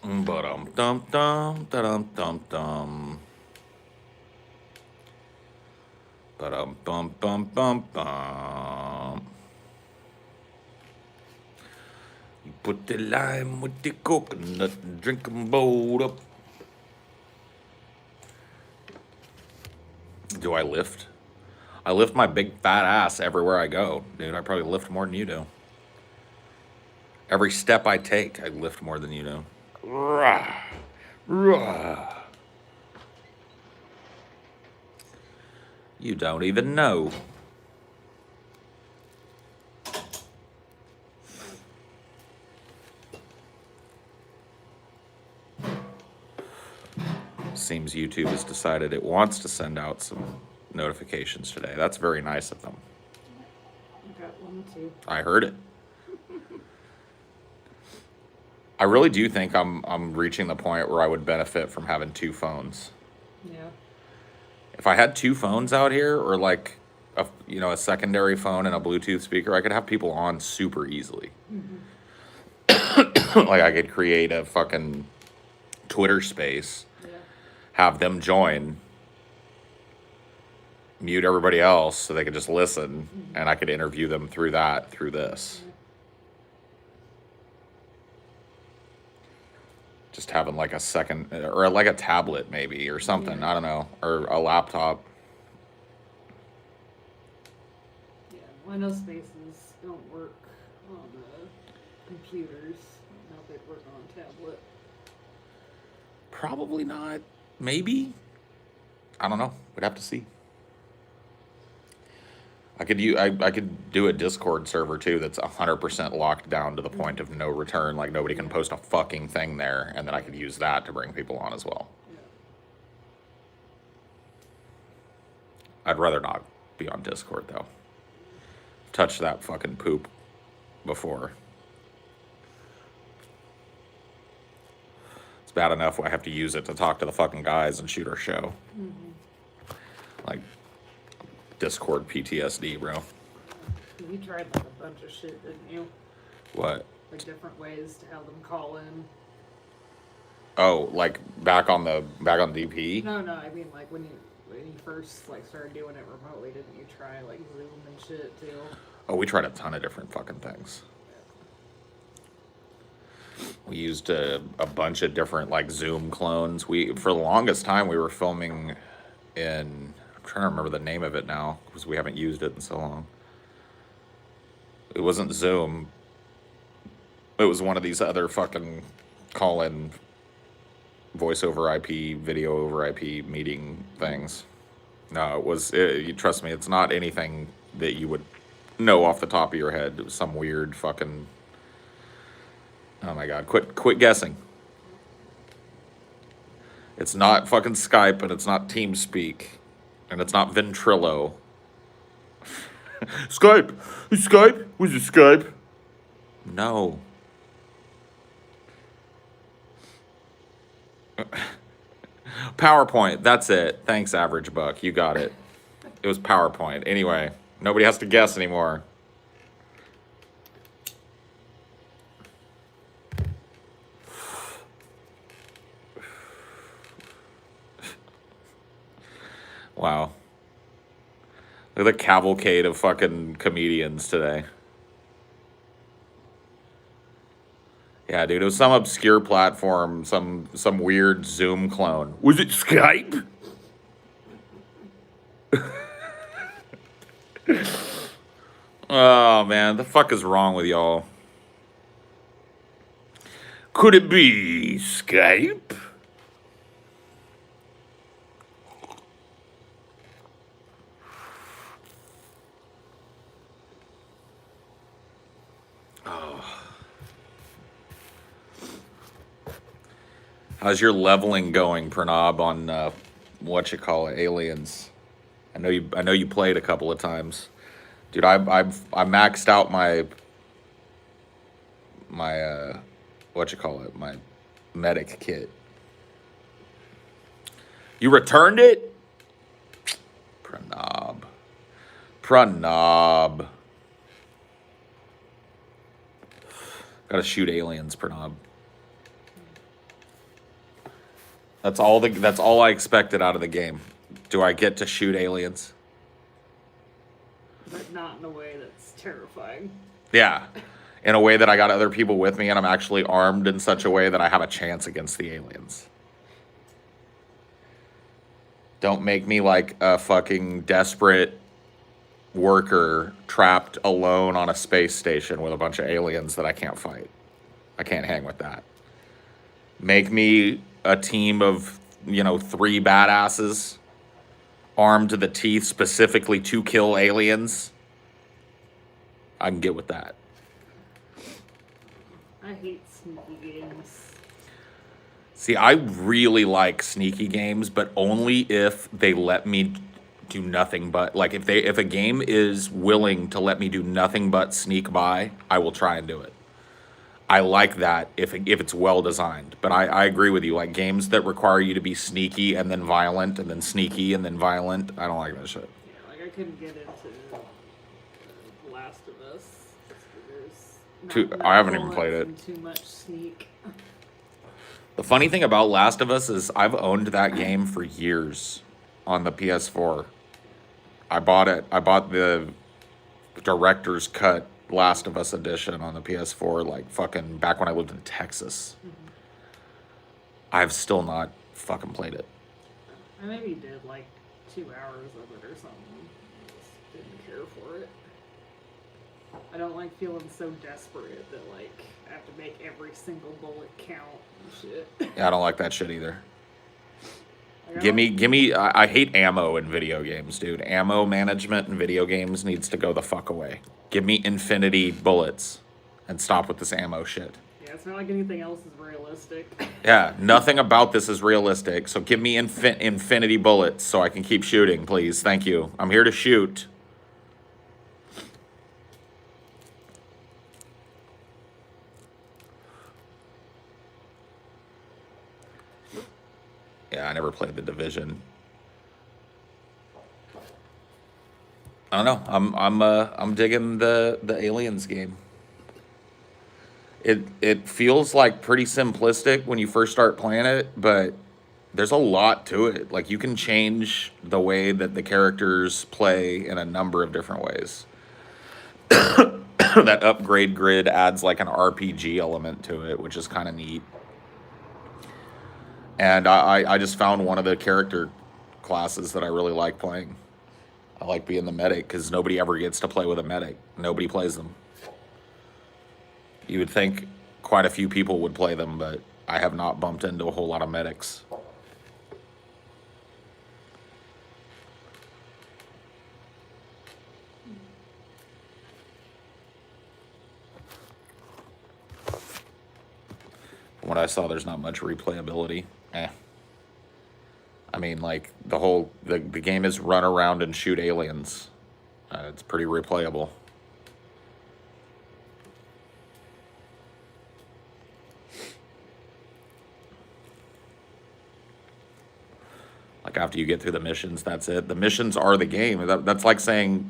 Ba-dum dum dum da-dum dum dum. Ba-dum bum bum bum bum. You put the lime with the coconut and drink 'em both up. Do I lift? I lift my big fat ass everywhere I go. Dude, I probably lift more than you do. Every step I take, I lift more than you do. Rah, rah. You don't even know. Seems YouTube has decided it wants to send out some notifications today. That's very nice of them. I got one too. I heard it. I really do think I'm reaching the point where I would benefit from having two phones. Yeah. If I had two phones out here, or like a secondary phone and a Bluetooth speaker, I could have people on super easily. Like I could create a fucking Twitter space, Yeah. have them join, mute everybody else so they could just listen, and I could interview them through this. Just having like a second, or like a tablet maybe, or something, Yeah. I don't know, or a laptop. Yeah. Well, I know spaces don't work on computers. I don't know if they work on a tablet. Probably not. Maybe. I don't know. We'd have to see. I could do a Discord server too that's 100% locked down to the point of no return. Like nobody can post a fucking thing there, and then I could use that to bring people on as well. Yeah. I'd rather not be on Discord though. Touch that fucking poop before. It's bad enough I have to use it to talk to the fucking guys and shoot our show. Like Discord PTSD, bro. You tried like a bunch of shit, didn't you? What? Like different ways to have them call in. Oh, like back on DP? No, I mean like when you first like started doing it remotely, didn't you try like Zoom and shit too? Oh, we tried a ton of different fucking things. We used a bunch of different like Zoom clones. For the longest time we were filming in, I'm trying to remember the name of it now because we haven't used it in so long. It wasn't Zoom. It was one of these other fucking call-in voice over IP, video over IP meeting things. No, you trust me, it's not anything that you would know off the top of your head. It was some weird fucking, oh my god, quit guessing. It's not fucking Skype, and it's not TeamSpeak, and it's not Ventrilo. Skype! Skype? Was it Skype? No. PowerPoint, that's it. Thanks, Average Buck. You got it. It was PowerPoint. Anyway, nobody has to guess anymore. Wow. Look at the cavalcade of fucking comedians today. Yeah, dude, it was some obscure platform, some weird Zoom clone. Was it Skype? Oh man, the fuck is wrong with y'all? Could it be Skype? How's your leveling going, Pranav, on what you call it, Aliens? I know you played a couple of times, dude. I maxed out my what you call it, my medic kit. You returned it, Pranav. Pranav. Gotta shoot aliens, Pranav. That's all I expected out of the game. Do I get to shoot aliens? But not in a way that's terrifying. Yeah. In a way that I got other people with me and I'm actually armed in such a way that I have a chance against the aliens. Don't make me like a fucking desperate worker trapped alone on a space station with a bunch of aliens that I can't fight. I can't hang with that. Make me a team of, 3 badasses armed to the teeth specifically to kill aliens. I can get with that. I hate sneaky games. See, I really like sneaky games, but only if they let me do nothing but like if a game is willing to let me do nothing but sneak by, I will try and do it. I like that if it's well designed. But I agree with you. Like games that require you to be sneaky and then violent and then sneaky and then violent, I don't like that shit. Yeah, like I couldn't get into The Last of Us. I haven't even played it. Too much sneak. The funny thing about Last of Us is I've owned that game for years on the PS4. I bought it. I bought the director's cut Last of Us edition on the PS4 like fucking back when I lived in Texas. Mm-hmm. I've still not fucking played it. I maybe did like 2 hours of it or something. I just didn't care for it. I don't like feeling so desperate that like I have to make every single bullet count and shit. Yeah, I don't like that shit either. Like, Give me. I hate ammo in video games, dude. Ammo management in video games needs to go the fuck away. Give me infinity bullets, and stop with this ammo shit. Yeah, it's not like anything else is realistic. Yeah, nothing about this is realistic. So give me infinity bullets so I can keep shooting, please. Thank you. I'm here to shoot. Yeah, I never played The Division. I don't know. I'm digging the Aliens game. It feels like pretty simplistic when you first start playing it, but there's a lot to it. Like you can change the way that the characters play in a number of different ways. That upgrade grid adds like an RPG element to it, which is kind of neat. And I just found one of the character classes that I really like playing. I like being the medic because nobody ever gets to play with a medic. Nobody plays them. You would think quite a few people would play them, but I have not bumped into a whole lot of medics. From what I saw, there's not much replayability. I mean, like, the game is run around and shoot aliens. It's pretty replayable. Like, after you get through the missions, that's it. The missions are the game. That's like saying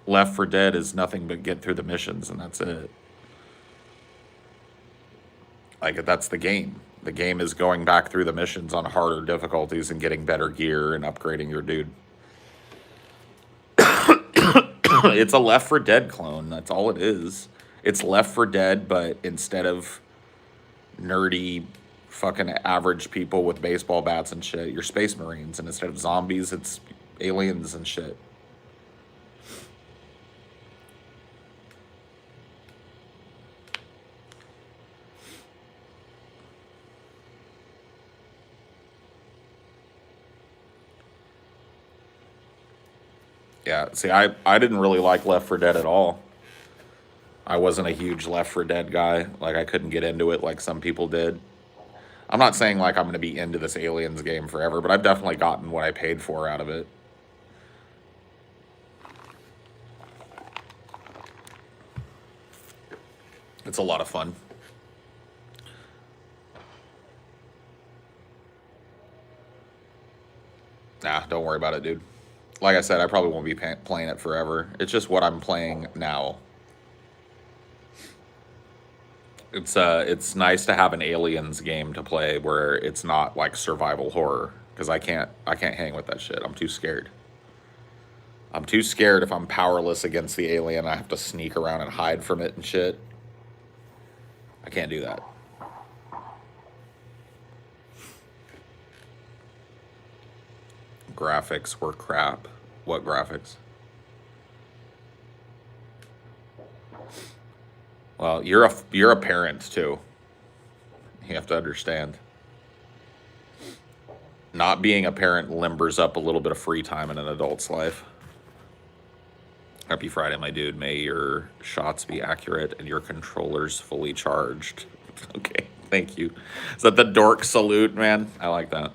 Left 4 Dead is nothing but get through the missions, and that's it. Like, that's the game. The game is going back through the missions on harder difficulties and getting better gear and upgrading your dude. It's a Left 4 Dead clone. That's all it is. It's Left 4 Dead, but instead of nerdy fucking average people with baseball bats and shit, you're Space Marines. And instead of zombies, it's aliens and shit. Yeah, see, I didn't really like Left 4 Dead at all. I wasn't a huge Left 4 Dead guy. Like, I couldn't get into it like some people did. I'm not saying, like, I'm going to be into this Aliens game forever, but I've definitely gotten what I paid for out of it. It's a lot of fun. Nah, don't worry about it, dude. Like I said, I probably won't be playing it forever. It's just what I'm playing now. It's nice to have an aliens game to play where it's not like survival horror because I can't hang with that shit. I'm too scared. I'm too scared if I'm powerless against the alien. I have to sneak around and hide from it and shit. I can't do that. Graphics were crap. What graphics? Well, you're a parent too. You have to understand. Not being a parent limbers up a little bit of free time in an adult's life. Happy Friday, my dude. May your shots be accurate and your controllers fully charged. Okay, thank you. Is that the dork salute, man? I like that.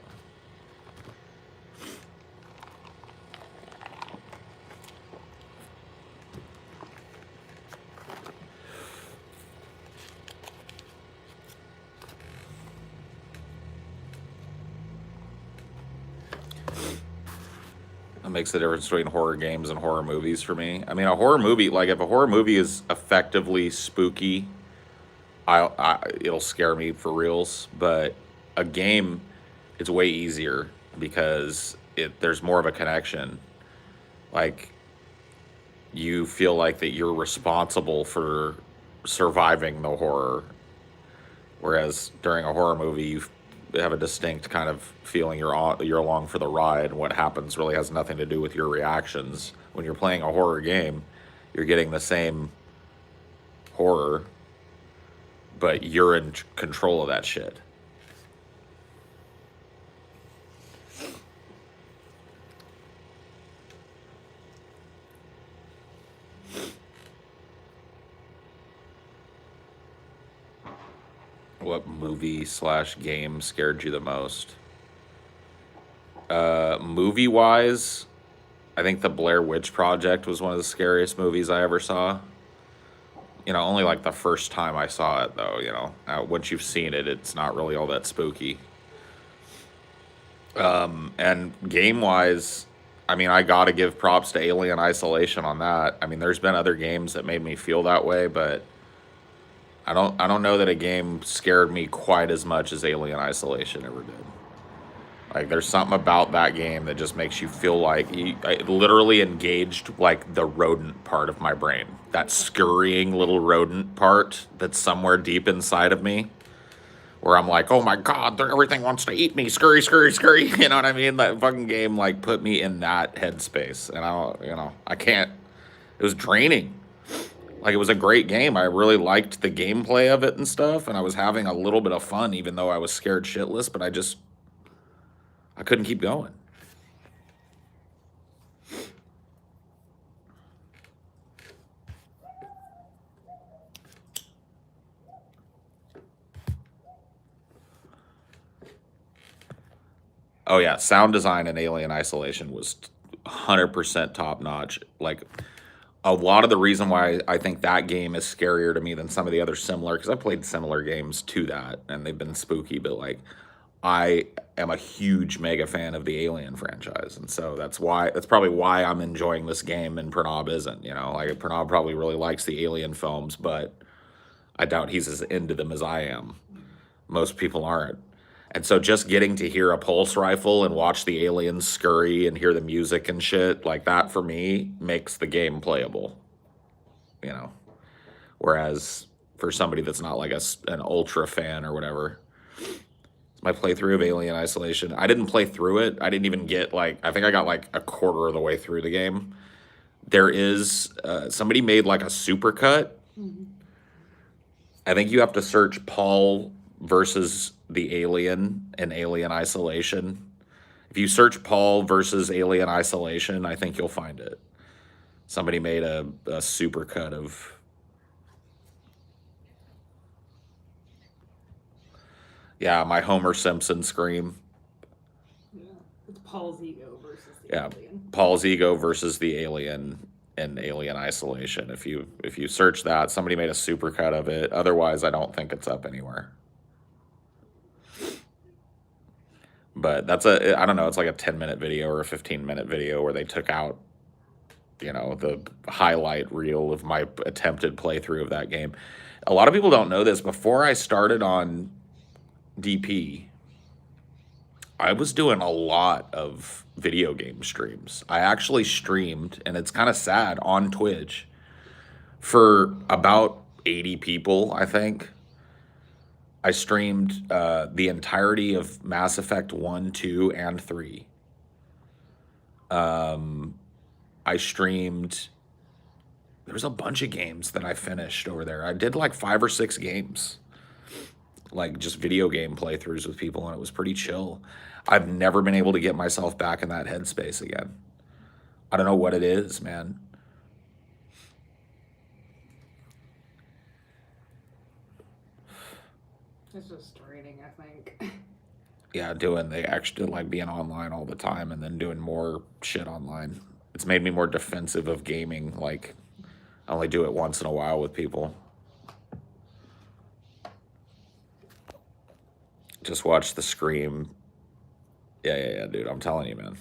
That makes the difference between horror games and horror movies for me. I mean, a horror movie, like if a horror movie is effectively spooky, it'll scare me for reals. But a game, it's way easier because there's more of a connection. Like you feel like that you're responsible for surviving the horror, whereas during a horror movie you have a distinct kind of feeling you're along for the ride, and what happens really has nothing to do with your reactions. When you're playing a horror game, you're getting the same horror, but you're in control of that shit. What movie/game scared you the most? Movie wise, I think the Blair Witch Project was one of the scariest movies I ever saw. Only like the first time I saw it, though. Once you've seen it, it's not really all that spooky. And game wise, I mean, I gotta give props to Alien Isolation on that. I mean, there's been other games that made me feel that way, but I don't know that a game scared me quite as much as Alien Isolation ever did. Like, there's something about that game that just makes you feel like I literally engaged like the rodent part of my brain. That scurrying little rodent part that's somewhere deep inside of me, where I'm like, oh my god, everything wants to eat me, scurry, scurry, scurry. You know what I mean? That fucking game like put me in that headspace, and I can't. It was draining. Like, it was a great game. I really liked the gameplay of it and stuff, and I was having a little bit of fun, even though I was scared shitless. But I couldn't keep going. Oh yeah, sound design in Alien Isolation was 100% top notch. Like, a lot of the reason why I think that game is scarier to me than some of the other similar, because I've played similar games to that and they've been spooky, but like I am a huge mega fan of the Alien franchise, and so that's probably why I'm enjoying this game and Pranav isn't. Like Pranav probably really likes the Alien films, but I doubt he's as into them as I am. Most people aren't. And so just getting to hear a pulse rifle and watch the aliens scurry and hear the music and shit, like that for me makes the game playable. You know. Whereas for somebody that's not like an ultra fan or whatever, it's my playthrough of Alien Isolation. I didn't play through it. I didn't even get I think I got like a quarter of the way through the game. There is somebody made like a supercut. I think you have to search Paul versus the alien in Alien Isolation. If you search Paul versus Alien Isolation, I think you'll find it. Somebody made a supercut of. Yeah, my Homer Simpson scream. Yeah, it's Paul's ego versus the alien. Paul's ego versus the alien in Alien Isolation. If you search that, somebody made a supercut of it. Otherwise, I don't think it's up anywhere. But I don't know, it's like a 10-minute video or a 15-minute video where they took out the highlight reel of my attempted playthrough of that game. A lot of people don't know this. Before I started on DP, I was doing a lot of video game streams. I actually streamed, and it's kind of sad, on Twitch for about 80 people, I think. I streamed the entirety of Mass Effect 1, 2, and 3. I streamed. There was a bunch of games that I finished over there. I did like 5 or 6 games, like just video game playthroughs with people, and it was pretty chill. I've never been able to get myself back in that headspace again. I don't know what it is, man. It's just draining, I think. Yeah, they actually like being online all the time and then doing more shit online. It's made me more defensive of gaming. Like, I only do it once in a while with people. Just watch the Scream. Yeah, dude. I'm telling you, man.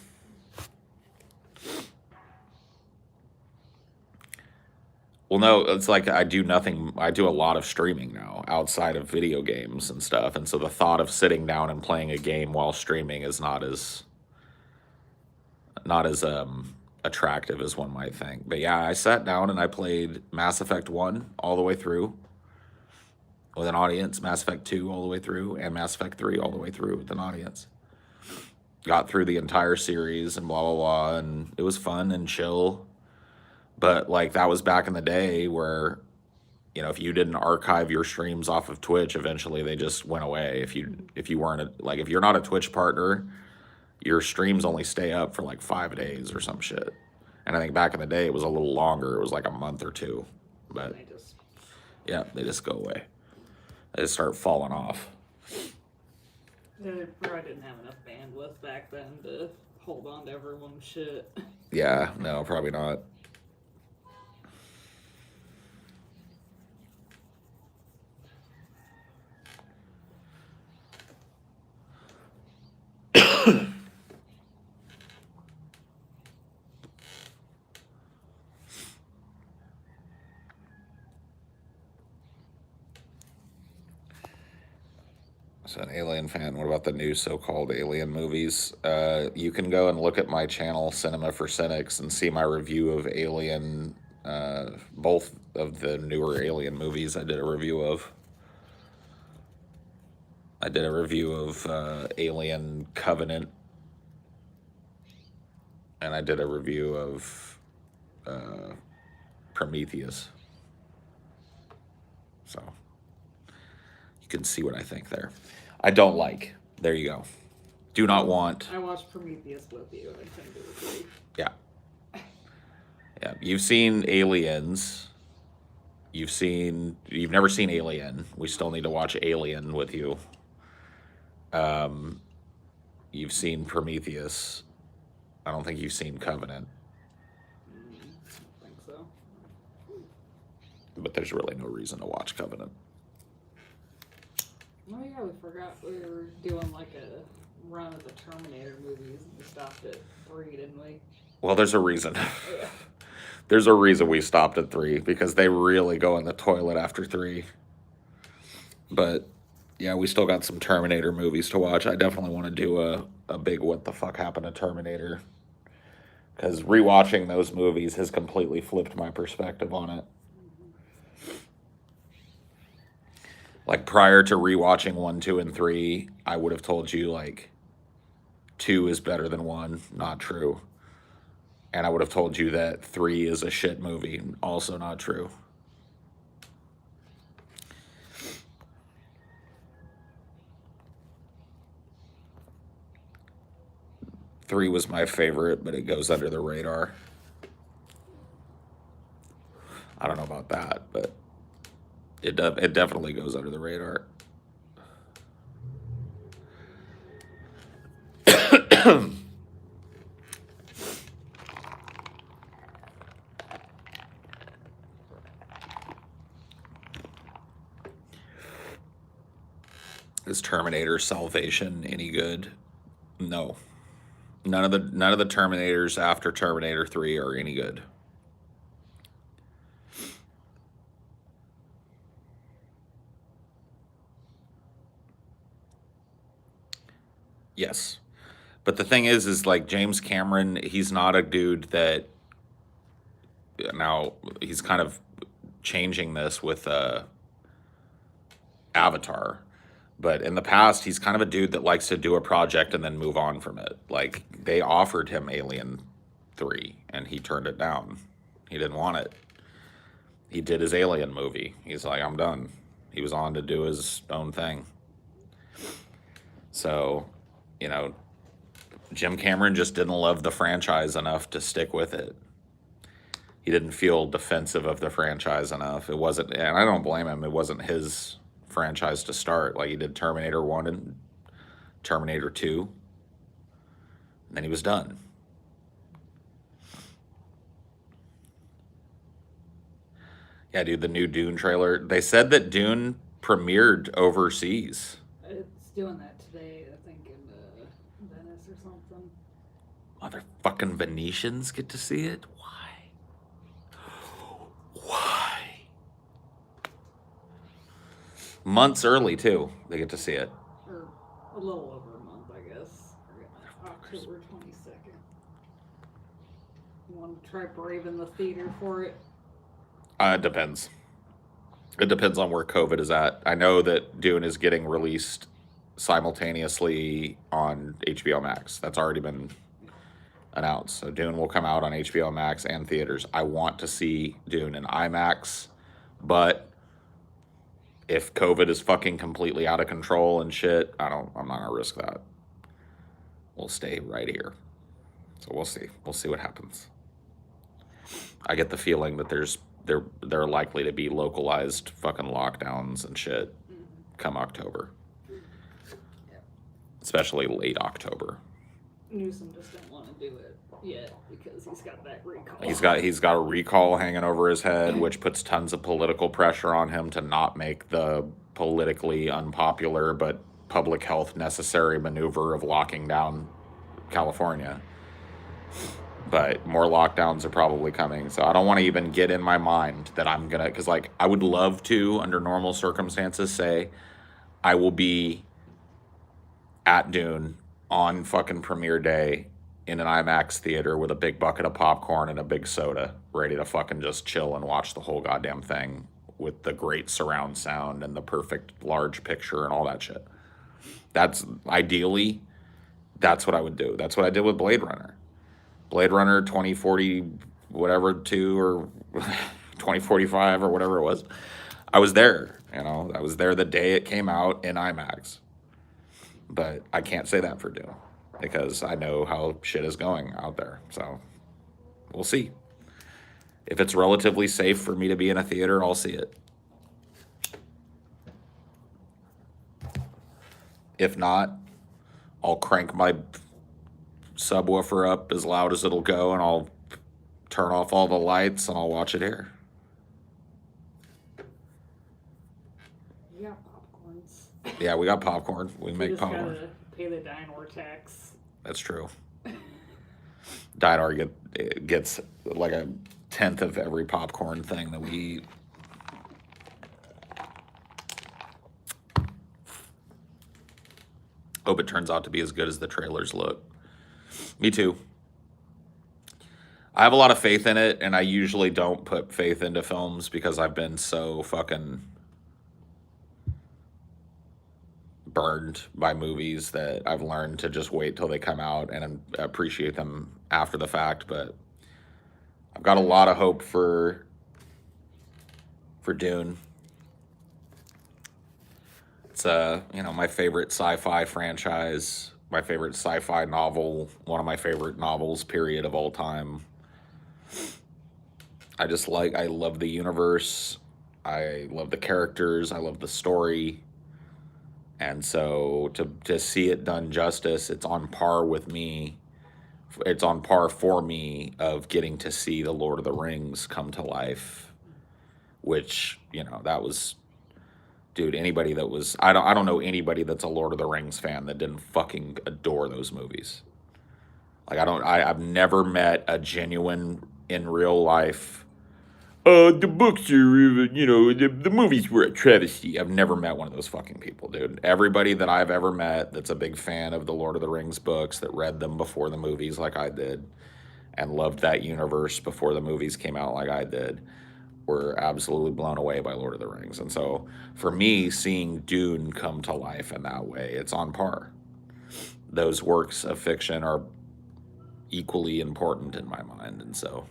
Well, no, it's like I do nothing. I do a lot of streaming now outside of video games and stuff. And so the thought of sitting down and playing a game while streaming is not as attractive as one might think. But yeah, I sat down and I played Mass Effect 1 all the way through with an audience, Mass Effect 2 all the way through, and Mass Effect 3 all the way through with an audience. Got through the entire series and blah, blah, blah, and it was fun and chill. But like that was back in the day where, if you didn't archive your streams off of Twitch, eventually they just went away. If you weren't if you're not a Twitch partner, your streams only stay up for like 5 days or some shit. And I think back in the day it was a little longer. It was like a month or two. But they just go away. They just start falling off. They probably didn't have enough bandwidth back then to hold on to everyone's shit. Yeah, no, probably not. So an Alien fan, what about the new so-called Alien movies? You can go and look at my channel, Cinema for Cynics, and see my review of Alien, both of the newer Alien movies I did a review of. I did a review of Alien Covenant, and I did a review of Prometheus. So you can see what I think there. I don't like. There you go. Do not want. I watched Prometheus with you, and I couldn't do it with you. Yeah. Yeah. You've seen Aliens. You've never seen Alien. We still need to watch Alien with you. You've seen Prometheus. I don't think you've seen Covenant. I don't think so. But there's really no reason to watch Covenant. Oh yeah, we forgot we were doing like a run of the Terminator movies, and we stopped at 3, didn't we? Well, there's a reason. Yeah. There's a reason we stopped at 3, because they really go in the toilet after 3. But yeah, we still got some Terminator movies to watch. I definitely want to do a big what the fuck happened to Terminator, because rewatching those movies has completely flipped my perspective on it. Like prior to rewatching 1, 2, and 3, I would have told you like 2 is better than 1. Not true. And I would have told you that 3 is a shit movie. Also not true. Three was my favorite, but it goes under the radar. I don't know about that, but it definitely goes under the radar. Is Terminator Salvation any good? No. None of the Terminators after Terminator 3 are any good. Yes. But the thing is like James Cameron, he's not a dude that now he's kind of changing this with Avatar. But in the past, he's kind of a dude that likes to do a project and then move on from it. Like they offered him Alien 3 and he turned it down. He didn't want it. He did his Alien movie. He's like, I'm done. He was on to do his own thing. So, you know, Jim Cameron just didn't love the franchise enough to stick with it. He didn't feel defensive of the franchise enough. It wasn't, and I don't blame him. It wasn't his franchise to start. Like he did Terminator 1 and Terminator 2. And then he was done. Yeah, dude, the new Dune trailer. They said that Dune premiered overseas. It's doing that today, I think, in Venice or something. Motherfucking Venetians get to see it? Why? Why? Months early, too. They get to see it. Or a little over a month, I guess. October 22nd. You want to try braving the theater for it? It depends. It depends on where COVID is at. I know that Dune is getting released simultaneously on HBO Max. That's already been announced. So Dune will come out on HBO Max and theaters. I want to see Dune in IMAX, but if COVID is fucking completely out of control and shit, I'm not gonna risk that. We'll stay right here. So we'll see. We'll see what happens. I get the feeling that there are likely to be localized fucking lockdowns and shit come October. Yep. Especially late October. Newsom just didn't want to do it yet because he's got that recall. He's got a recall hanging over his head, which puts tons of political pressure on him to not make the politically unpopular but public health necessary maneuver of locking down California. But more lockdowns are probably coming, so I don't want to even get in my mind that I'm gonna, because like I would love to, under normal circumstances, say I will be at Dune on fucking premiere day in an IMAX theater with a big bucket of popcorn and a big soda, ready to fucking just chill and watch the whole goddamn thing with the great surround sound and the perfect large picture and all that shit. That's ideally, that's what I would do. That's what I did with Blade Runner. Blade Runner 2040, whatever, 2 or 2045 or whatever it was. I was there, I was there the day it came out in IMAX. But I can't say that for Dune because I know how shit is going out there. So we'll see. If it's relatively safe for me to be in a theater, I'll see it. If not, I'll crank my subwoofer up as loud as it'll go and I'll turn off all the lights and I'll watch it here. You got popcorns. Yeah, we got popcorn. We make just popcorn. Gotta pay the dine-or tax. That's true. Dine-or gets like a tenth of every popcorn thing that we eat. Hope it turns out to be as good as the trailers look. Me too. I have a lot of faith in it, and I usually don't put faith into films because I've been so fucking burned by movies that I've learned to just wait till they come out and appreciate them after the fact. But I've got a lot of hope for Dune. It's my favorite sci-fi franchise, my favorite sci-fi novel, one of my favorite novels, period, of all time. I love the universe. I love the characters. I love the story. And so to see it done justice, it's on par with me. It's on par for me of getting to see the Lord of the Rings come to life, which, that was, dude, anybody that was, I don't know anybody that's a Lord of the Rings fan that didn't fucking adore those movies. Like I've never met a genuine, in real life, the books are, the movies were a travesty. I've never met one of those fucking people, dude. Everybody that I've ever met that's a big fan of the Lord of the Rings books, that read them before the movies like I did, and loved that universe before the movies came out like I did, were absolutely blown away by Lord of the Rings. And so for me, seeing Dune come to life in that way, it's on par. Those works of fiction are equally important in my mind. And so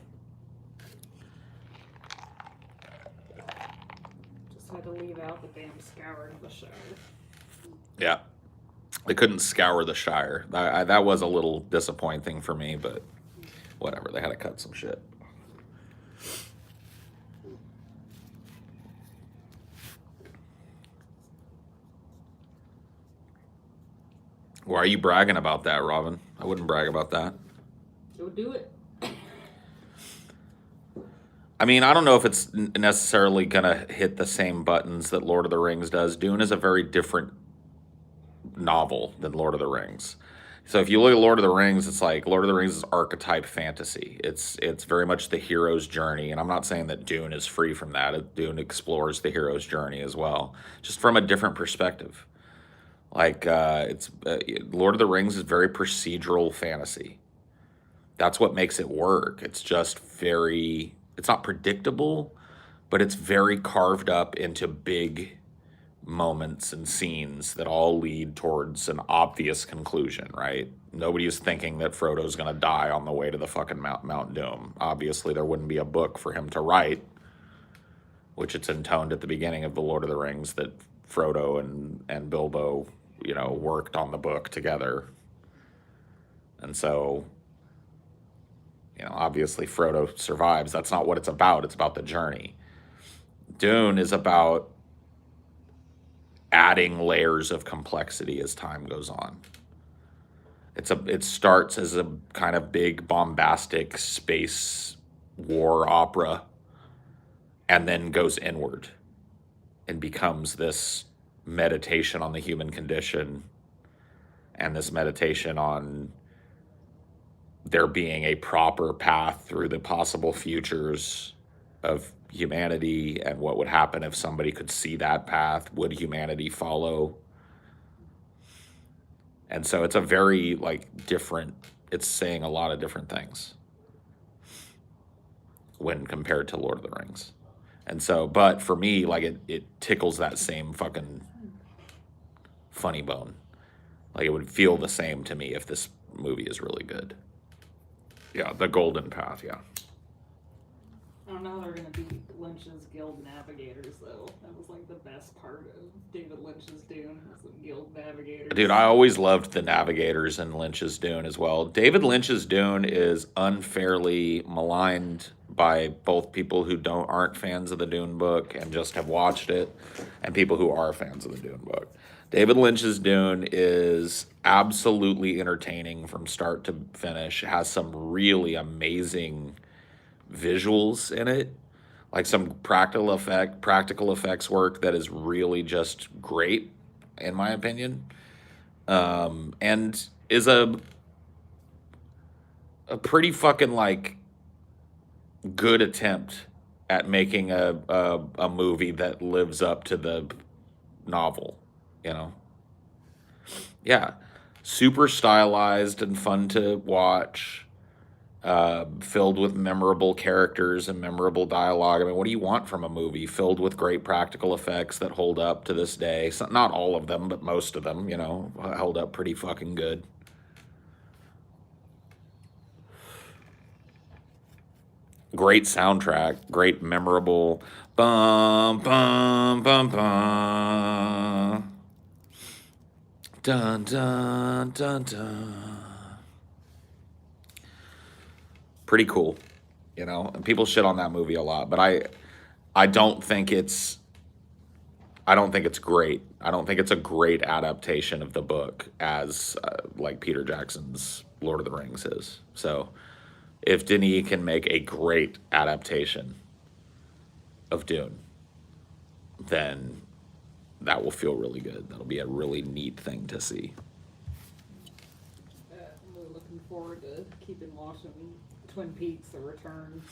Just had to leave out the damn scouring of the show. yeah, they couldn't scour the Shire. That was a little disappointing for me, but whatever. They had to cut some shit. Why are you bragging about that, Robin? I wouldn't brag about that. Go do it. I mean, I don't know if it's necessarily going to hit the same buttons that Lord of the Rings does. Dune is a very different novel than Lord of the Rings. So if you look at Lord of the Rings, it's like Lord of the Rings is archetype fantasy. It's very much the hero's journey, and I'm not saying that Dune is free from that. Dune explores the hero's journey as well, just from a different perspective. Like Lord of the Rings is very procedural fantasy. That's what makes it work. It's just it's not predictable, but it's very carved up into big moments and scenes that all lead towards an obvious conclusion, right? Nobody is thinking that Frodo's going to die on the way to the fucking Mount Doom. Obviously, there wouldn't be a book for him to write, which it's intoned at the beginning of The Lord of the Rings that Frodo and Bilbo, worked on the book together. And so, obviously Frodo survives. That's not what it's about. It's about the journey. Dune is about adding layers of complexity as time goes on. It starts as a kind of big bombastic space war opera, and then goes inward and becomes this meditation on the human condition, and this meditation on there being a proper path through the possible futures of humanity, and what would happen if somebody could see that path. Would humanity follow? And so it's a very different, it's saying a lot of different things when compared to Lord of the Rings. And so, but for me, it tickles that same fucking funny bone. It would feel the same to me if this movie is really good. Yeah, the Golden Path, yeah. I don't know, they're going to be Lynch's Guild Navigators, though. That was the best part of David Lynch's Dune, was the Guild Navigators. Dude, I always loved the Navigators in Lynch's Dune as well. David Lynch's Dune is unfairly maligned by both people who aren't fans of the Dune book and just have watched it, and people who are fans of the Dune book. David Lynch's Dune is absolutely entertaining from start to finish. It has some really amazing visuals in it, some practical effects work that is really just great, in my opinion, and is a pretty fucking good attempt at making a movie that lives up to the novel. Yeah, super stylized and fun to watch. Filled with memorable characters and memorable dialogue. I mean, what do you want from a movie filled with great practical effects that hold up to this day? So, not all of them, but most of them, held up pretty fucking good. Great soundtrack, great memorable bum bum bum bum. Dun dun dun dun. Pretty cool, and people shit on that movie a lot, but I don't think it's great. I don't think it's a great adaptation of the book as Peter Jackson's Lord of the Rings is. So if Denis can make a great adaptation of Dune, then that will feel really good. That'll be a really neat thing to see. I'm really looking forward to keeping watching Twin Peaks: The Return.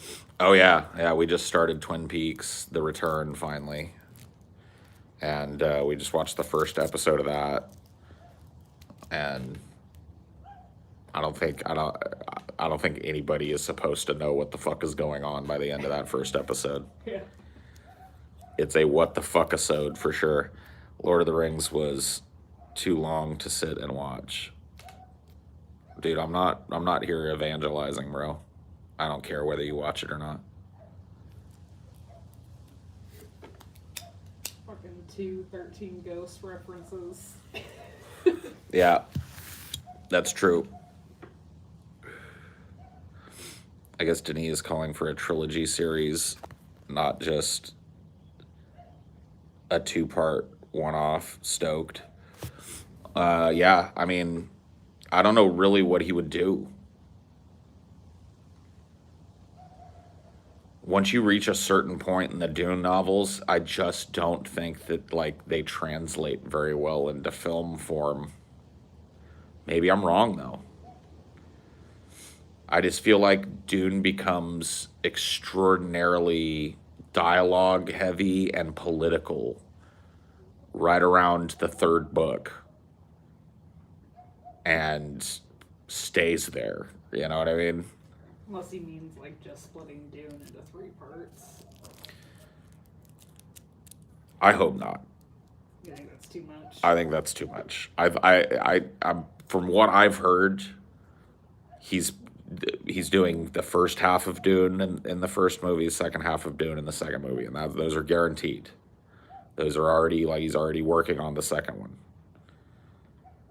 Oh yeah, we just started Twin Peaks: The Return finally, and we just watched the first episode of that, and I don't think anybody is supposed to know what the fuck is going on by the end of that first episode. Yeah. It's a what the fuck-isode for sure. Lord of the Rings was too long to sit and watch. Dude, I'm not here evangelizing, bro. I don't care whether you watch it or not. Fucking 213 Ghost references. Yeah, that's true. I guess Denis is calling for a trilogy series, not just a 2-part one-off. Stoked. Yeah, I mean, I don't know really what he would do. Once you reach a certain point in the Dune novels, I just don't think that like they translate very well into film form. Maybe I'm wrong though. I just feel like Dune becomes extraordinarily dialogue heavy and political right around the third book and stays there. You know what I mean? Unless he means like just splitting Dune into 3 parts. I hope not. You think that's too much? I think that's too much. I'm from what I've heard, he's doing the first half of Dune in the first movie, second half of Dune in the second movie, and those are guaranteed. Those are already like he's already working on the second one,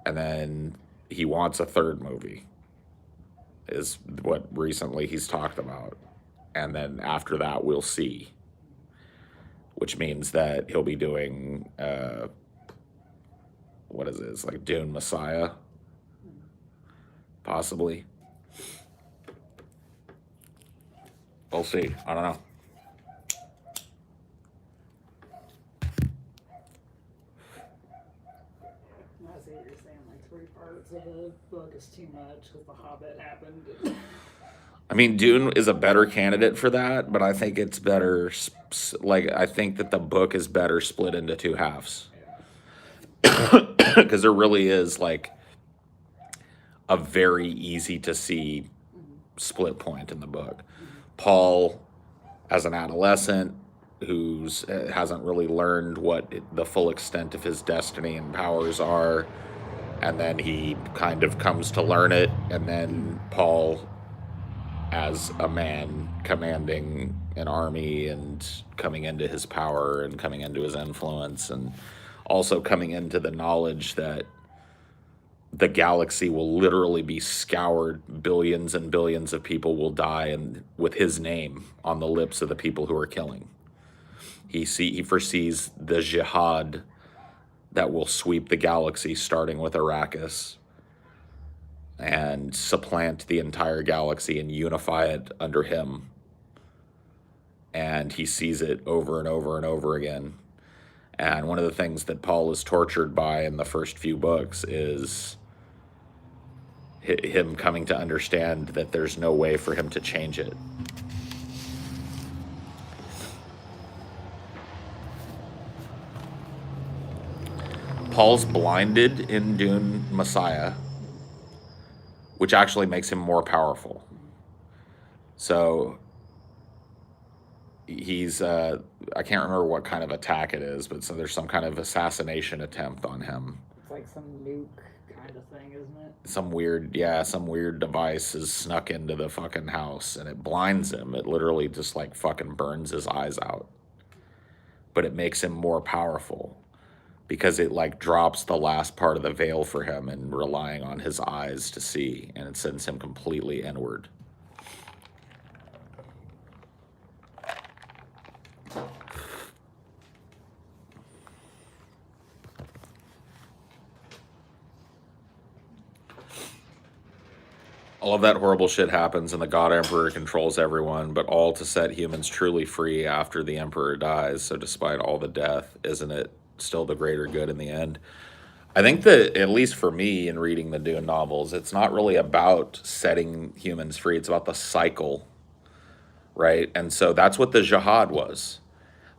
and then he wants a third movie. Is what recently he's talked about, and then after that we'll see. Which means that he'll be doing what is it? It's like Dune Messiah, possibly. We'll see. I don't know. I see what you're saying. Like 3 parts of the book is too much because The Hobbit happened. I mean, Dune is a better candidate for that, but I think it's better. Like, I think that the book is better split into 2 halves. Because there really is, like, a very easy to see split point in the book. Paul, as an adolescent, who's hasn't really learned what the full extent of his destiny and powers are, and then he kind of comes to learn it, and then Paul, as a man commanding an army and coming into his power and coming into his influence, and also coming into the knowledge that the galaxy will literally be scoured, billions and billions of people will die, and with his name on the lips of the people who are killing. He foresees the jihad that will sweep the galaxy, starting with Arrakis, and supplant the entire galaxy and unify it under him. And he sees it over and over and over again. And one of the things that Paul is tortured by in the first few books is him coming to understand that there's no way for him to change it. Paul's blinded in Dune Messiah, which actually makes him more powerful. So he's, I can't remember what kind of attack it is, but so there's some kind of assassination attempt on him. It's like some nuke kind of thing, isn't it? Some weird device is snuck into the fucking house, and it blinds him. It literally just like fucking burns his eyes out. But it makes him more powerful because it like drops the last part of the veil for him and relying on his eyes to see, and it sends him completely inward. All of that horrible shit happens, and the God Emperor controls everyone, but all to set humans truly free after the Emperor dies. So despite all the death, isn't it still the greater good in the end? I think that, at least for me in reading the Dune novels, it's not really about setting humans free. It's about the cycle, right? And so that's what the jihad was.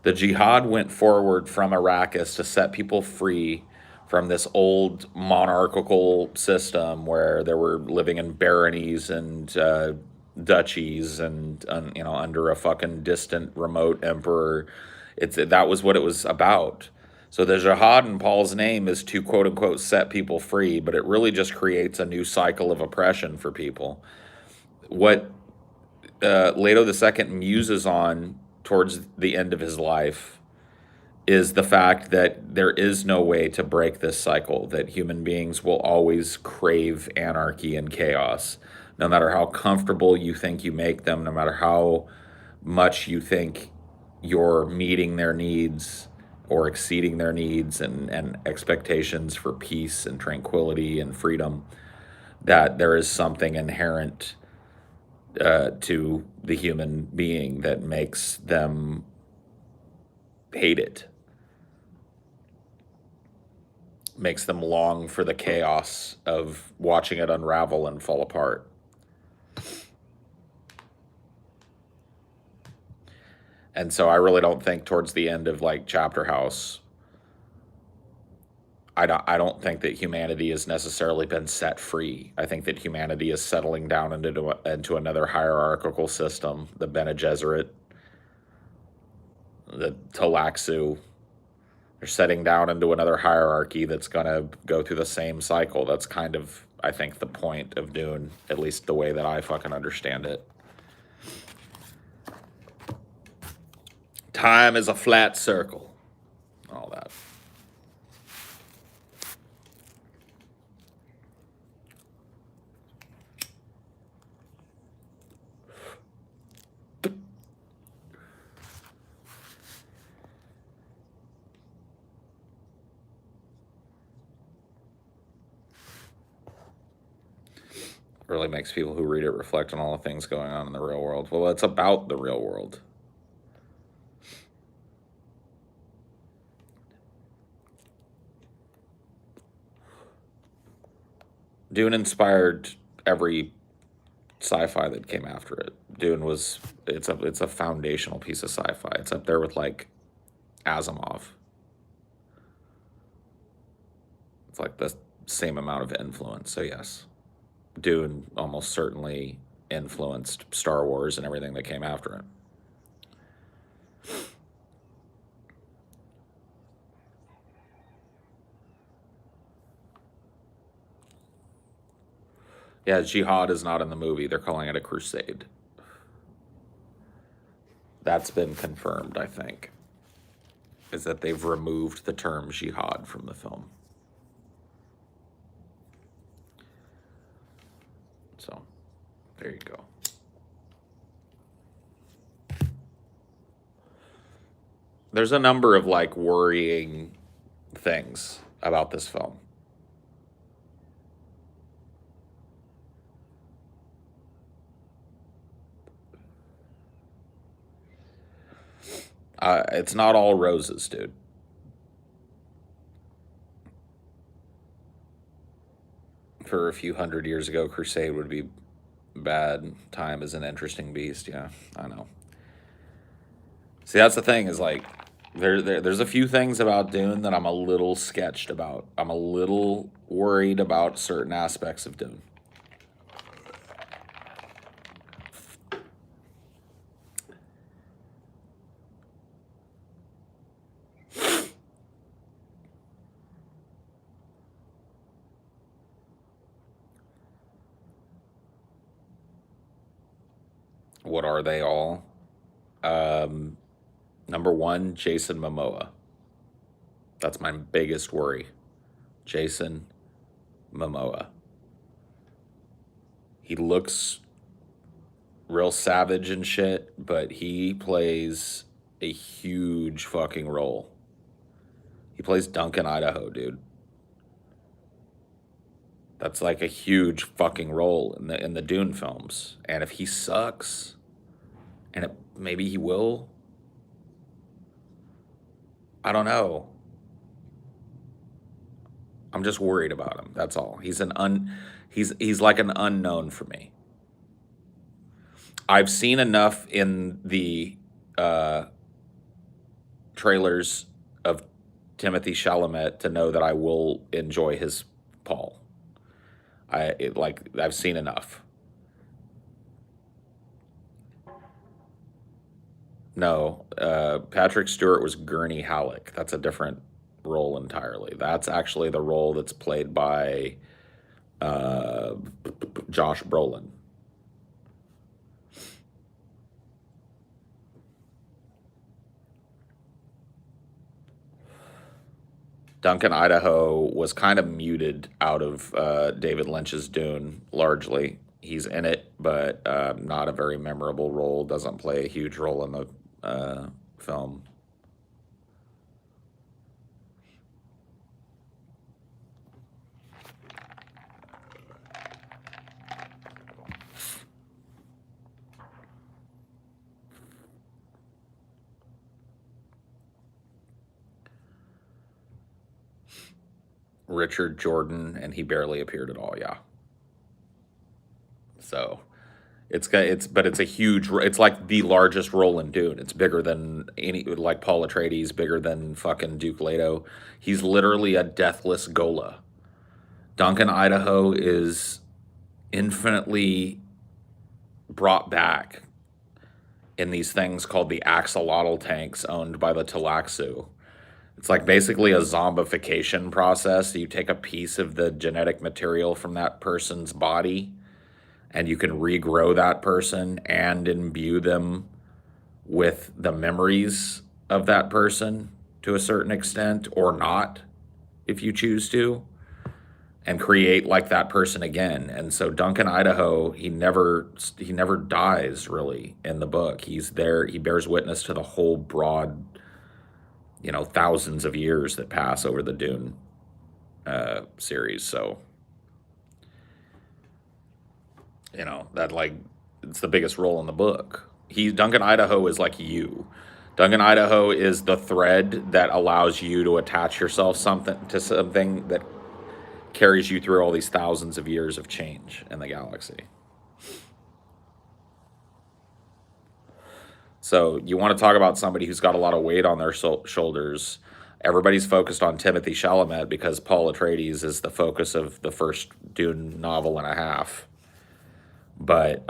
The jihad went forward from Arrakis to set people free from this old monarchical system where they were living in baronies and duchies and under a fucking distant remote emperor. That was what it was about. So the jihad in Paul's name is to quote unquote set people free, but it really just creates a new cycle of oppression for people. What Leto II muses on towards the end of his life is the fact that there is no way to break this cycle, that human beings will always crave anarchy and chaos, no matter how comfortable you think you make them, no matter how much you think you're meeting their needs or exceeding their needs and expectations for peace and tranquility and freedom, that there is something inherent to the human being that makes them hate it, makes them long for the chaos of watching it unravel and fall apart. And so I really don't think towards the end of like Chapter House, I don't think that humanity has necessarily been set free. I think that humanity is settling down into another hierarchical system, the Bene Gesserit, the Talaxu. They're setting down into another hierarchy that's going to go through the same cycle. That's kind of, I think, the point of Dune, at least the way that I fucking understand it. Time is a flat circle. All that. Really makes people who read it reflect on all the things going on in the real world. Well, it's about the real world. Dune inspired every sci-fi that came after it. Dune was it's a foundational piece of sci-fi. It's up there with like Asimov. It's like the same amount of influence. So yes, Dune almost certainly influenced Star Wars and everything that came after it. Yeah, jihad is not in the movie. They're calling it a crusade. That's been confirmed, I think, is that they've removed the term jihad from the film. So, there you go. There's a number of like worrying things about this film. It's not all roses, dude. For a few hundred years ago, crusade would be bad. Time is an interesting beast. Yeah, I know. See, that's the thing is like, there's a few things about Dune that I'm a little sketched about. I'm a little worried about certain aspects of Dune. What are they all? Number one, Jason Momoa. That's my biggest worry. Jason Momoa. He looks real savage and shit, but he plays a huge fucking role. He plays Duncan, Idaho, dude. That's like a huge fucking role in the Dune films. And if he sucks, and maybe he will, I don't know. I'm just worried about him. That's all. He's like an unknown for me. I've seen enough in the uh, trailers of Timothy Chalamet to know that I will enjoy his Paul. I've seen enough. No, Patrick Stewart was Gurney Halleck. That's a different role entirely. That's actually the role that's played by uh, Josh Brolin. Duncan Idaho was kind of muted out of David Lynch's Dune largely. He's in it, but not a very memorable role. Doesn't play a huge role in the film. Richard Jordan, and he barely appeared at all. Yeah. So it's a huge. It's like the largest role in Dune. It's bigger than any, like Paul Atreides, bigger than fucking Duke Leto. He's literally a deathless Gola. Duncan Idaho is infinitely brought back in these things called the axolotl tanks owned by the Talaxu. It's like basically a zombification process. You take a piece of the genetic material from that person's body and you can regrow that person and imbue them with the memories of that person to a certain extent, or not, if you choose to, and create like that person again. And so Duncan Idaho, he never dies really in the book. He's there, he bears witness to the whole broad, thousands of years that pass over the Dune series. So that, like, it's the biggest role in the book. Duncan Idaho is like you. Duncan Idaho is the thread that allows you to attach yourself to something that carries you through all these thousands of years of change in the galaxy. So you want to talk about somebody who's got a lot of weight on their shoulders. Everybody's focused on Timothy Chalamet because Paul Atreides is the focus of the first Dune novel and a half. But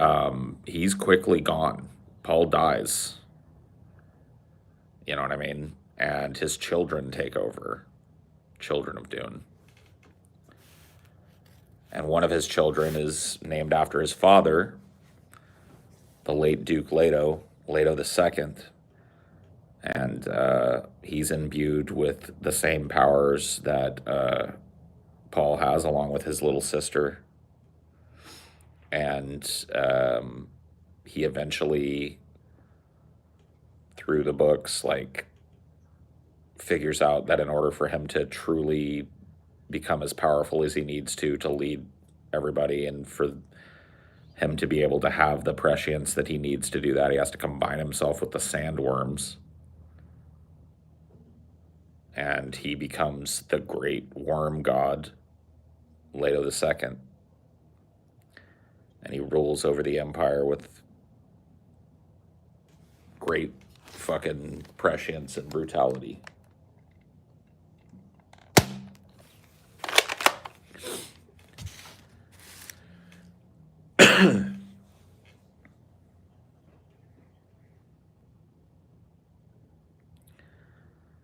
he's quickly gone. Paul dies. You know what I mean? And his children take over. Children of Dune. And one of his children is named after his father, the late Duke Leto II. And he's imbued with the same powers that Paul has, along with his little sister. And he eventually, through the books, figures out that in order for him to truly become as powerful as he needs to lead everybody, and for him to be able to have the prescience that he needs to do that, he has to combine himself with the sandworms. And he becomes the great worm god, Leto II. And he rules over the empire with great fucking prescience and brutality.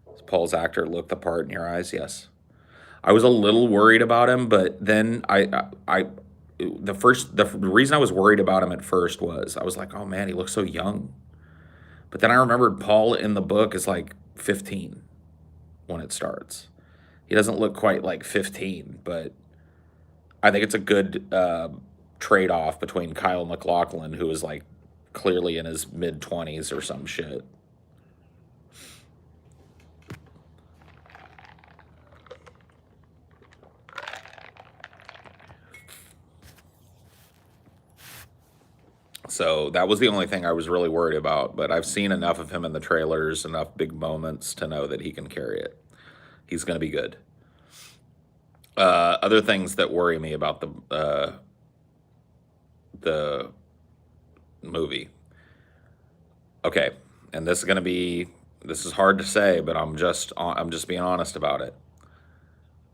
Does Paul's actor look the part in your eyes? Yes. I was a little worried about him, but then the reason I was worried about him at first was I was like, oh man, he looks so young. But then I remembered Paul in the book is like 15 when it starts. He doesn't look quite like 15, but I think it's a good trade-off between Kyle MacLachlan, who is like clearly in his mid-20s or some shit. So that was the only thing I was really worried about, but I've seen enough of him in the trailers, enough big moments to know that he can carry it. He's going to be good. Other things that worry me about the movie. Okay, and this is hard to say, but I'm just being honest about it.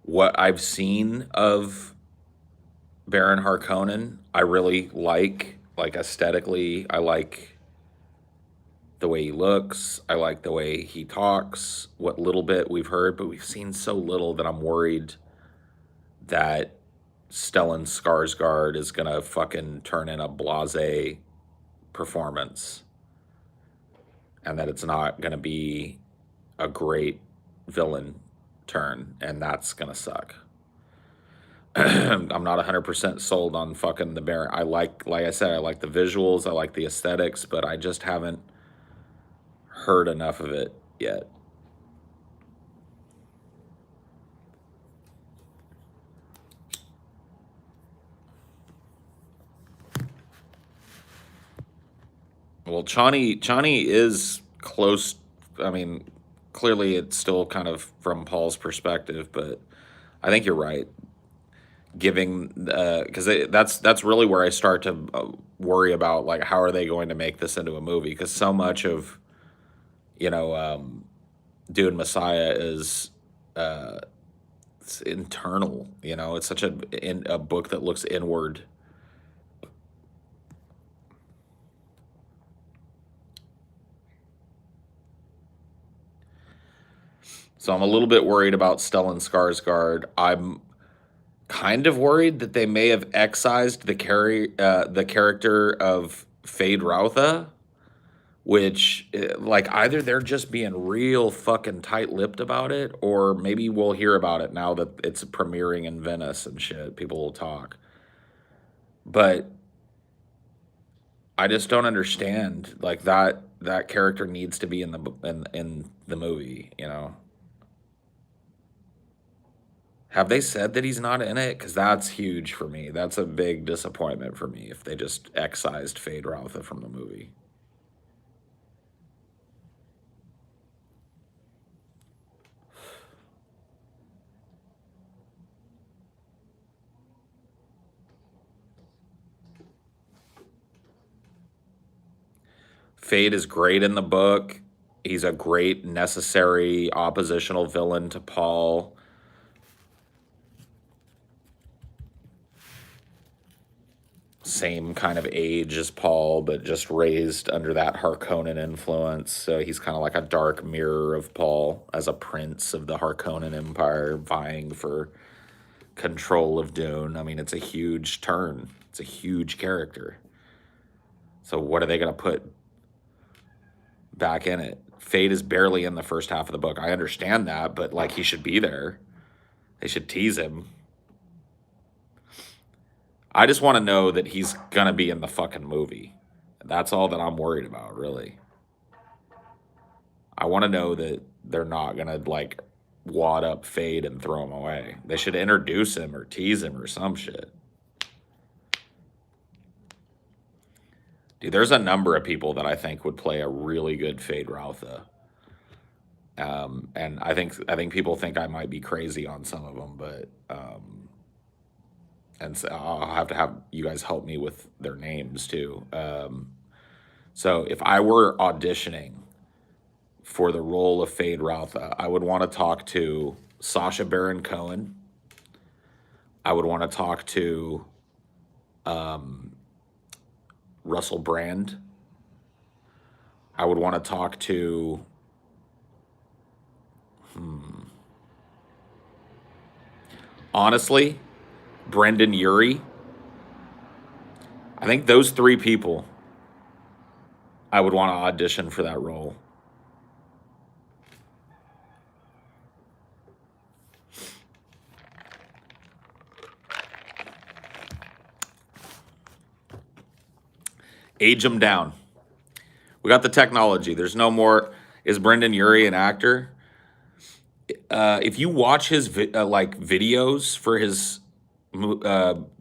What I've seen of Baron Harkonnen, I really like aesthetically. I like the way he looks. I like the way he talks. What little bit we've heard, but we've seen so little that I'm worried that Stellan Skarsgård is gonna fucking turn in a blasé performance, and that it's not gonna be a great villain turn, and that's gonna suck. I'm not 100% sold on fucking the Baron. Like I said, I like the visuals, I like the aesthetics, but I just haven't heard enough of it yet. Well, Chani is close. I mean, clearly it's still kind of from Paul's perspective, but I think you're right. Giving because that's really where I start to worry about like how are they going to make this into a movie? Because so much of you know Dune Messiah is it's internal. It's such a book that looks inward. So I'm a little bit worried about Stellan Skarsgård. I'm kind of worried that they may have excised the character of Fade Routha, which like either they're just being real fucking tight-lipped about it, or maybe we'll hear about it now that it's premiering in Venice and shit. People will talk, but I just don't understand like that character needs to be in the movie. Have they said that he's not in it? Because that's huge for me. That's a big disappointment for me if they just excised Fade Routha from the movie. Fade is great in the book. He's a great, necessary oppositional villain to Paul. Same kind of age as Paul, but just raised under that Harkonnen influence. So he's kind of like a dark mirror of Paul as a prince of the Harkonnen Empire vying for control of Dune. I mean, it's a huge turn. It's a huge character. So what are they going to put back in it? Fade is barely in the first half of the book. I understand that, but like he should be there. They should tease him. I just want to know that he's going to be in the fucking movie. That's all that I'm worried about, really. I want to know that they're not going to like wad up Fade and throw him away. They should introduce him or tease him or some shit. Dude, there's a number of people that I think would play a really good Fade Routha. And I think people think I might be crazy on some of them, but and so I'll have to have you guys help me with their names too. So if I were auditioning for the role of Fade Routha, I would want to talk to Sacha Baron Cohen. I would want to talk to Russell Brand. I would want to talk to honestly, Brendan Urie. I think those three people I would want to audition for that role. Age them down. We got the technology. There's no more. Is Brendan Urie an actor? If you watch his like videos for his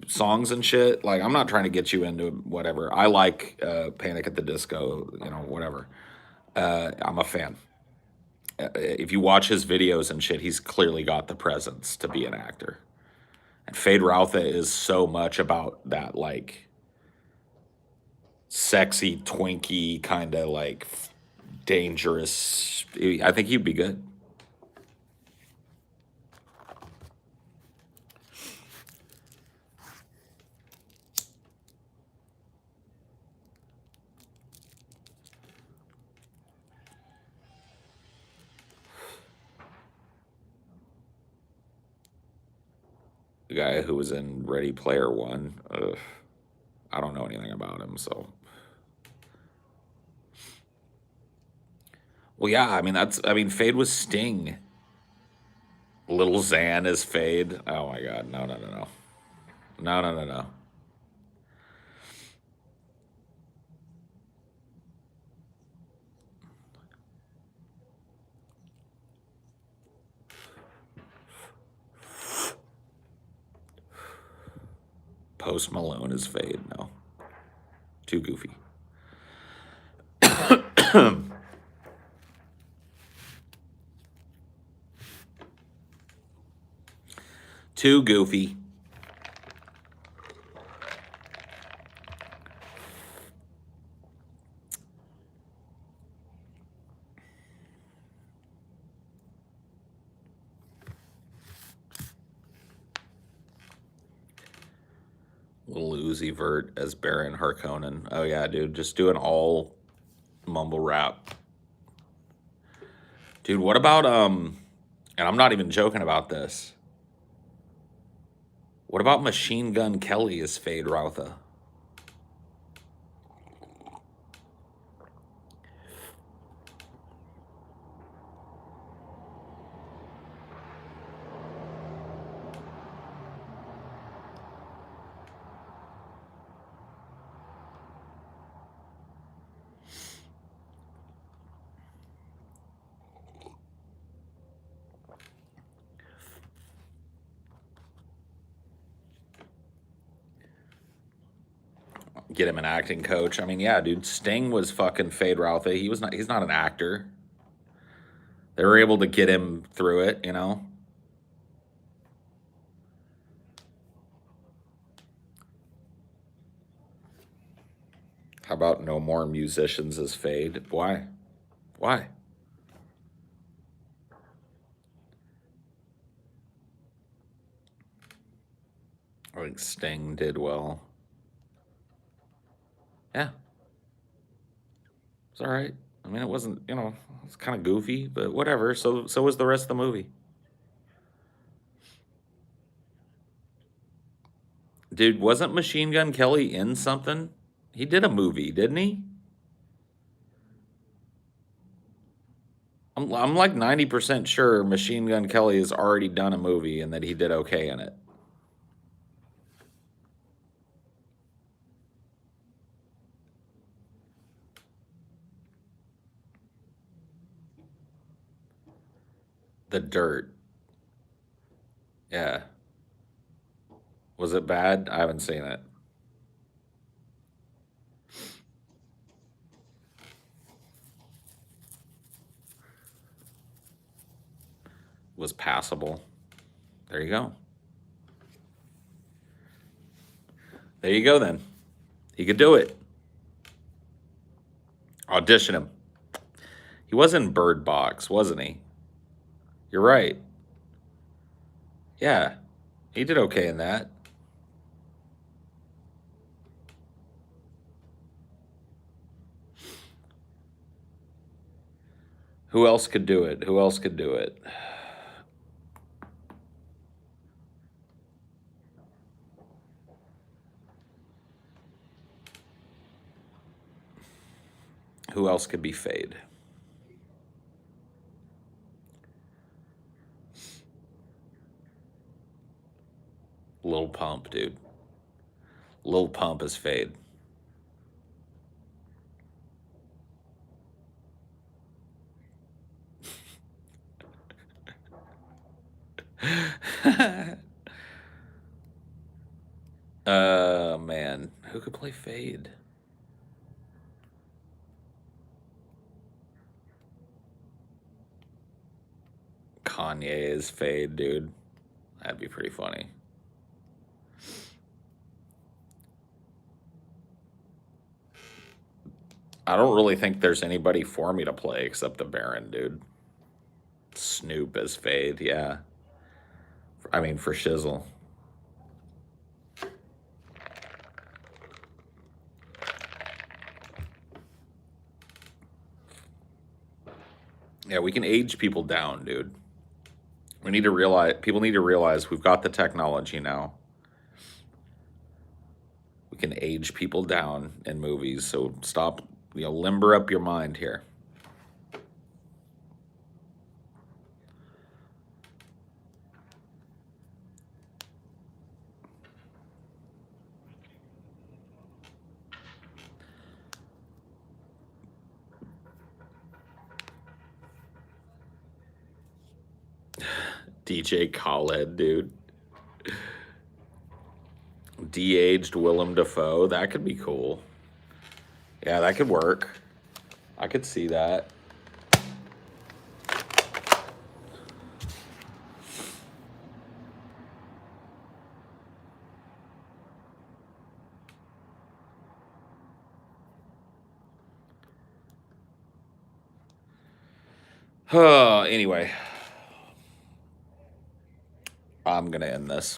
songs and shit, like I'm not trying to get you into whatever. I like Panic at the Disco, whatever. I'm a fan. If you watch his videos and shit, he's clearly got the presence to be an actor. And Fade Routha is so much about that, like, sexy, twinky, kind of like dangerous. I think he'd be good. The guy who was in Ready Player One. I don't know anything about him, so. Well, yeah, I mean Fade was Sting. Little Xan is Fade. Oh my God, no, no, no, no, no, no, no, no. Post Malone is Fade. No, too goofy. Too goofy. Little Uzi Vert as Baron Harkonnen. Oh yeah, dude, just do an all mumble rap. Dude, what about and I'm not even joking about this. What about Machine Gun Kelly as Fade Routha? Get him an acting coach. I mean, yeah, dude, Sting was fucking Fade Routha. He's not an actor. They were able to get him through it, you know? How about no more musicians as Fade? Why? Why? I think Sting did well. Yeah. It's all right. I mean, it wasn't, it's kind of goofy, but whatever. So was the rest of the movie. Dude, wasn't Machine Gun Kelly in something? He did a movie, didn't he? I'm like 90% sure Machine Gun Kelly has already done a movie and that he did okay in it. The Dirt. Yeah. Was it bad? I haven't seen it. Was passable. There you go. There you go then. He could do it. Audition him. He was in Bird Box, wasn't he? You're right. Yeah. He did okay in that. Who else could do it? Who else could do it? Who else could be Fade? Lil Pump, dude. Lil Pump is Fade. Man, who could play Fade? Kanye is Fade, dude. That'd be pretty funny. I don't really think there's anybody for me to play except the Baron, dude. Snoop as Fade, yeah. I mean, for Shizzle. Yeah, we can age people down, dude. We need to realize, people need to realize we've got the technology now. We can age people down in movies, so stop, limber up your mind here. DJ Khaled, dude. De-aged Willem Dafoe, that could be cool. Yeah, that could work. I could see that. Anyway, I'm gonna end this.